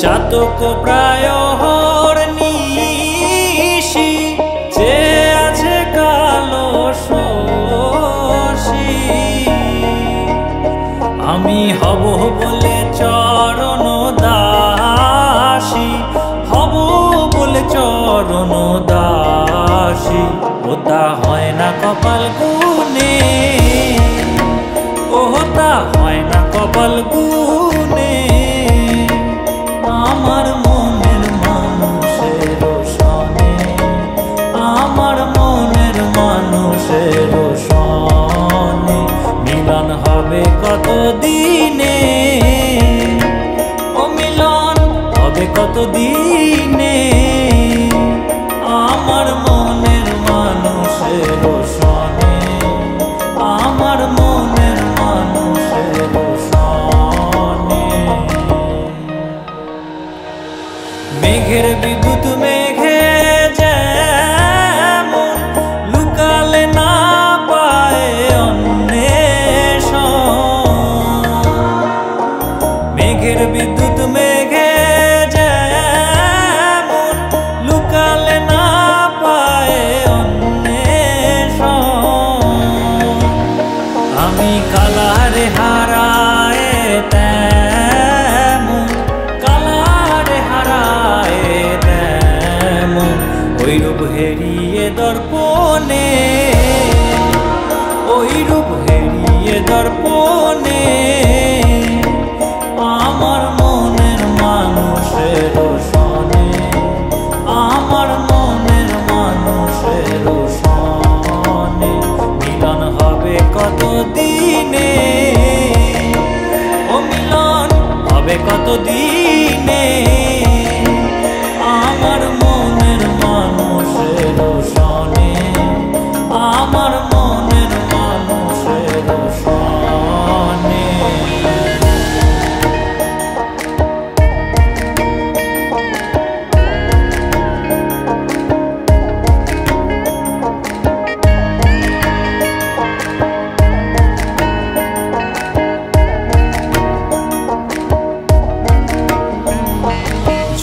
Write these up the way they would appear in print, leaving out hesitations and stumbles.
চাতক প্রায় নিশি যে আছে কালো শশী আমি হব বলে চরণ দাসী হব বলে চরণ দাসী ওটা হয় না কপাল গুনে ওটা হয় না কপাল গুনে আমার মনের মানুষের সনে আমার মনের মানুষের সনে মিলন হবে কত দিনে ও মিলন হবে কত দিনে আমার মনের মানুষের সনে আমার মনের মানুষের সনে মেঘের বিদ্যুৎ মেঘে যেমন লুকালে না পায় অন্বেষণ মেঘের বিদ্যুৎ মেঘে যেমন লুকালে না পায় অন্বেষণ আমি কালারে হারায় ওই রূপ হেরিয়ে দর্পণে ওই রূপ হেরিয়ে দর্পণে আমার মনের মানুষের সনে আমার মনের মানুষের সনে মিলন হবে কত দিনে ও মিলন হবে কত দিনে আমার মনের মানুষের সনে আমার মনের মানুষের সনে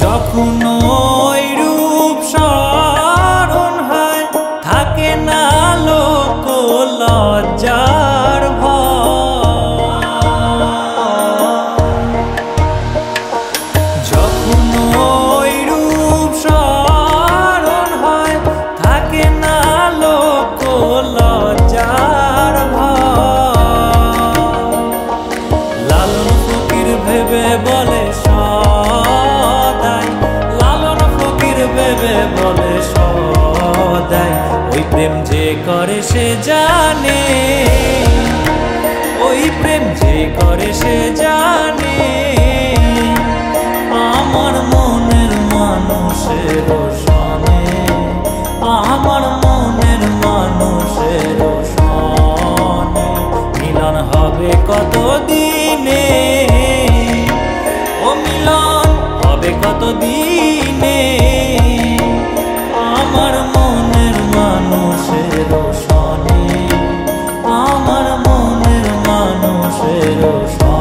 যখন ওই রূপ স্মরণ হয় থাকে না লোক লজ্জার ভয় যখন ওই রূপ স্মরণ হয় থাকে না লোক লজ্জার ভয় লালন ফকির ভেবে বলে বলে সদাই ওই প্রেম যে করে সে জানে ওই প্রেম যে করে সে জানে আমার মনের মানুষের সনে আমার মনের মানুষের সনে মিলন হবে কত দিনে ও মিলন হবে কত দিনে আমার মনের মানুষের সনে আমার মনের মানুষের সনে।